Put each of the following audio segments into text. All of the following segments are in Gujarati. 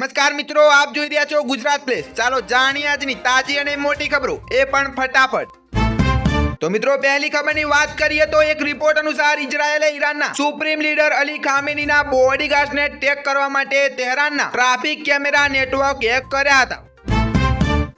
નમસ્કાર મિત્રો, આપ જોઈ રહ્યા છો ગુજરાત પ્લેસ। ચાલો જાણીએ આજની તાજી અને મોટી ખબરો, એ પણ ફટાફટ। તો મિત્રો, પહેલી ખબરની વાત કરીએ તો એક રિપોર્ટ અનુસાર ઇઝરાયેલે ઈરાનના સુપ્રીમ લીડર અલી ખામેનીના બોડીગાર્ડ્સને ટેગ કરવા માટે તેહરાનના ટ્રાફિક કેમેરા નેટવર્ક હેક કર્યા હતા।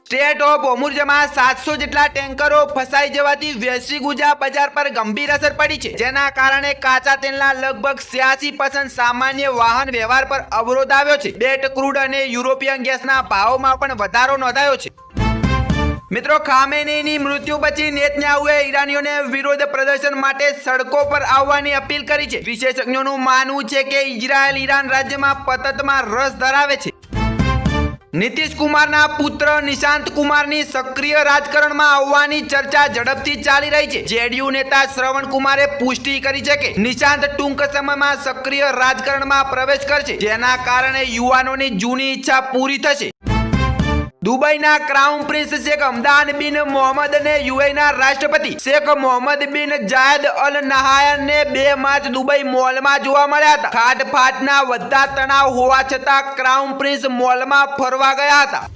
સ્ટેટ ઓફ હોર્મુઝમાં 700 જેટલા ટેન્કરો ફસાઈ જવાથી વૈશ્વિક ઉર્જા બજાર પર ગંભીર અસર પડી છે, જેના કારણે કાચા તેલના લગભગ 86% સામાન્ય વાહન વ્યવહાર પર અવરોધ આવ્યો છે। બ્રેન્ટ ક્રૂડ અને યુરોપિયન ગેસના ભાવોમાં પણ વધારો નોંધાયો છે। મિત્રો, ખામેનીની મૃત્યુ પછી નેતન્યાહુએ ઈરાનીઓને વિરોધ પ્રદર્શન માટે સડકો પર આવવાની અપીલ કરી છે। વિશેષજ્ઞોનું માનવું છે કે ઇઝરાયલ ઈરાન રાજ્યમાં પતતમાં રસ ધરાવે છે। નીતિશ કુમારના પુત્ર નિશાંત કુમારની સક્રિય રાજકારણમાં આવવાની ચર્ચા ઝડપથી ચાલી રહી છે। જેડીયુ નેતા શ્રવણ કુમારે પુષ્ટિ કરી છે કે નિશાંત ટૂંક સમયમાં સક્રિય રાજકારણમાં પ્રવેશ કરશે, જેના કારણે યુવાનોની જૂની ઈચ્છા પૂરી થશે। દુબઈના ક્રાઉન પ્રિન્સ શેખ હમદાન બિન મોહમ્મદ અને યુએઈના રાષ્ટ્રપતિ શેખ મોહમ્મદ બિન જાયદ અલ નહાયાનને 2 માર્ચ દુબઈ મોલમાં જોવા મળ્યા હતા। ફાટફાટના વધતા તણાવ હોવા છતાં ક્રાઉન પ્રિન્સ મોલમાં ફરવા ગયા હતા।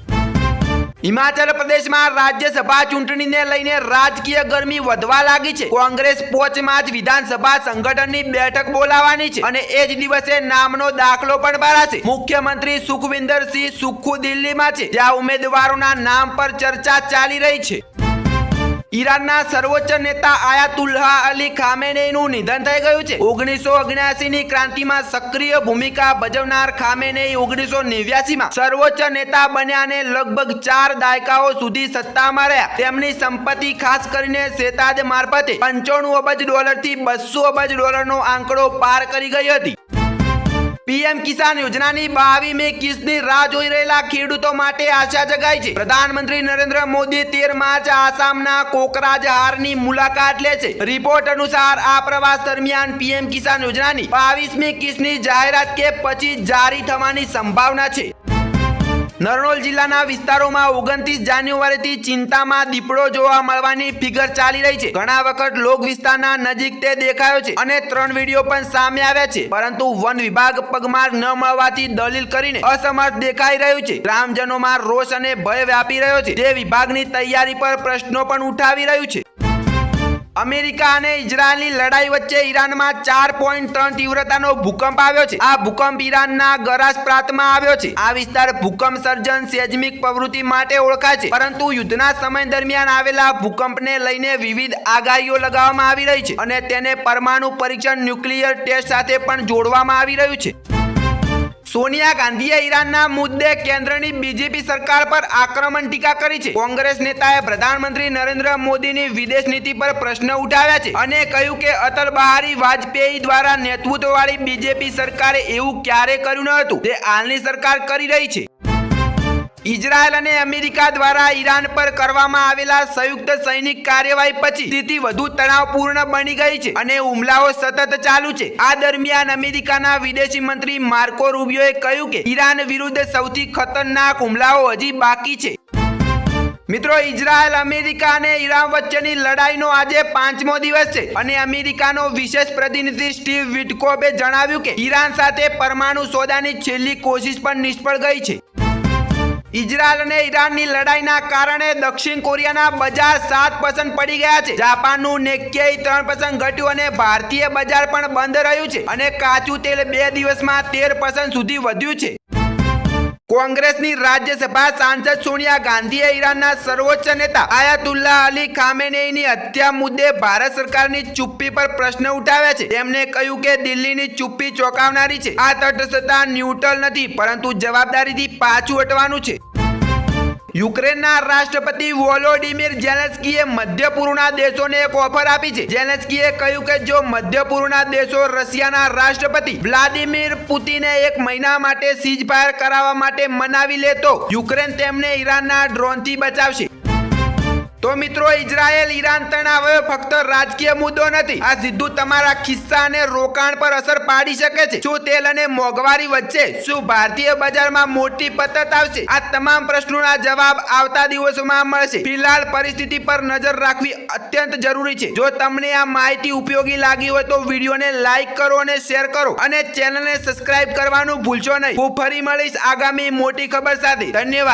હિમાચલ પ્રદેશમાં રાજ્યસભા ચૂંટણીને લઈને રાજકીય ગરમી વધવા લાગી છે। કોંગ્રેસ 5 માર્ચ વિધાનસભા સંગઠનની બેઠક બોલાવવાની છે અને એ જ દિવસે નામનો દાખલો પણ ભરાશે। મુખ્યમંત્રી સુખવિન્દર સિંહ સુખ્ખુ દિલ્હીમાં છે, જ્યાં ઉમેદવારોના નામ પર ચર્ચા ચાલી રહી છે। ઈરાનના સર્વોચ્ચ નેતા આયાતુલ્લાહ અલી ખામેનેઈનું નિધન થઈ ગયું છે। 1979ની ક્રાંતિમાં સક્રિય ભૂમિકા ભજવનાર ખામેનેઈ 1989માં સર્વોચ્ચ નેતા બન્યા અને લગભગ 4 દાયકાઓ સુધી સત્તામાં રહ્યા। તેમની સંપત્તિ ખાસ કરીને શેતાદ મારફતે $95 અબજથી $200 અબજનો આંકડો પાર કરી ગઈ હતી। પીએમ કિસાન યોજનાની 22મી કિસ્તની રાહ જોઈ રહેલા ખેડૂતો માટે આશા જગાઈ છે। પ્રધાનમંત્રી નરેન્દ્ર મોદી 13 માર્ચ આસામના કોકરાઝારની મુલાકાત લેશે। રિપોર્ટ અનુસાર આ પ્રવાસ દરમિયાન પીએમ કિસાન યોજનાની 22મી કિસ્તની જાહેરાત કે પછી જારી થવાની સંભાવના છે। નરનોલ જિલ્લાના વિસ્તારોમાં 29 જાન્યુઆરીથી ચિંતામાં દીપડો જોવા મળવાની ફિગર ચાલી રહી છે। ઘણા વખત લોક વિસ્તારના નજીક તે દેખાયો છે અને 3 વિડીયો પણ સામે આવ્યા છે, પરંતુ વન વિભાગ પગમાર્ગ ન મળવાથી દલીલ કરીને અસમર્થ દેખાઈ રહ્યું છે। ગ્રામજનોમાં રોષ અને ભય વ્યાપી રહ્યો છે, જે વિભાગની તૈયારી પર પ્રશ્નો પણ ઉઠાવી રહ્યું છે। અમેરિકા અને ઇઝરાયલની લડાઈ વચ્ચે ઈરાનમાં 4.3 તીવ્રતાનો ભૂકંપ આવ્યો છે। આ ભૂકંપ ઈરાનના ગરાસ પ્રાંતમાં આવ્યો છે। આ વિસ્તાર ભૂકંપ સર્જન સેઝમિક પ્રવૃત્તિ માટે ઓળખાય છે, પરંતુ યુદ્ધના સમય દરમિયાન આવેલા ભૂકંપને લઈને વિવિધ આગાહીઓ લગાવવામાં આવી રહી છે અને તેને પરમાણુ પરીક્ષણ ન્યુક્લિયર ટેસ્ટ સાથે પણ જોડવામાં આવી રહ્યું છે। સોનિયા ગાંધીએ ઈરાનના મુદ્દે કેન્દ્રની બીજેપી સરકાર પર આક્રમણ ટીકા કરી છે। કોંગ્રેસ નેતાએ પ્રધાનમંત્રી નરેન્દ્ર મોદીની વિદેશ નીતિ પર પ્રશ્ન ઉઠાવ્યા છે અને કહ્યું કે અટલ બિહારી વાજપેયી દ્વારા નેતૃત્વવાળી બીજેપી સરકારે એવું ક્યારે કર્યું ન હતું જે હાલની સરકાર કરી રહી છે। ઇઝરાયલ અને અમેરિકા દ્વારા ઈરાન પર કરવામાં આવેલા સંયુક્ત સૈનિક કાર્યવાહી પછી સ્થિતિ વધુ તણાવપૂર્ણ બની ગઈ છે અને હુમલાઓ સતત ચાલુ છે। આ દરમિયાન અમેરિકાના વિદેશી મંત્રી માર્કો રૂબિયોએ કહ્યું કે ઈરાન વિરુદ્ધ સૌથી ખતરનાક હુમલાઓ હજી બાકી છે। મિત્રો, ઇઝરાયલ, અમેરિકા અને ઈરાન વચ્ચેની લડાઈનો આજે 5મો દિવસ છે અને અમેરિકાનો વિશેષ પ્રતિનિધિ સ્ટીવ વિટકોફે જણાવ્યું કે ઈરાન સાથે પરમાણુ સોદાની છેલ્લી કોશિશ પણ નિષ્ફળ ગઈ છે। ઇઝરાયલ અને ઈરાનની લડાઈના કારણે દક્ષિણ કોરિયાના બજાર 7% પડી ગયા છે। જાપાનનું નિક્કેઈ 3% ઘટ્યું અને ભારતીય બજાર પણ બંધ રહ્યું છે અને કાચું તેલ 2 દિવસમાં 13% સુધી વધ્યું છે। કોંગ્રેસની રાજ્યસભા સાંસદ સોનિયા ગાંધીએ ઈરાનના સર્વોચ્ચ નેતા આયાતુલ્લાહ અલી ખામેનેઈની હત્યા મુદ્દે ભારત સરકારની ચુપ્પી પર પ્રશ્ન ઉઠાવ્યા છે। તેમણે કહ્યું કે દિલ્હીની ચુપ્પી ચોંકાવનારી છે। આ તટસ્થતા ન્યુટ્રલ નથી, પરંતુ જવાબદારીથી પાછું હટવાનું છે। યુક્રેનના રાષ્ટ્રપતિ વોલોડિમીર ઝેલેન્સ્કીએ મધ્ય પૂર્વના દેશોને એક ઓફર આપી છે। ઝેલેન્સ્કીએ કહ્યું કે જો મધ્ય પૂર્વના દેશો રશિયાના રાષ્ટ્રપતિ વ્લાદિમીર પુતિને 1 મહિના માટે સીઝફાયર કરાવવા માટે મનાવી લે તો યુક્રેન તેમને ઈરાનના ડ્રોનથી બચાવશે। તો મિત્રો ઇઝરાયલ ઈરાન તણાવ હવે ફક્ત રાજકીય મુદ્દો નથી, આ સીધું તમારા ખિસ્સા અને રોકાણ પર અસર પાડી શકે છે. શું તેલ અને મોંઘવારી વચ્ચે શું ભારતીય બજારમાં મોટી પતત આવશે? આ તમામ પ્રશ્નોના જવાબ આવતા દિવસોમાં મળશે. ફિલહાલ પરિસ્થિતિ પર નજર રાખવી અત્યંત જરૂરી છે. જો તમને આ માહિતી ઉપયોગી લાગી હોય તો વિડીયોને લાઈક કરો અને શેર કરો અને ચેનલને સબસ્ક્રાઇબ કરવાનું ભૂલશો નહીં. હું ફરી મળીશ આગામી મોટી ખબર સાથે. ધન્યવાદ.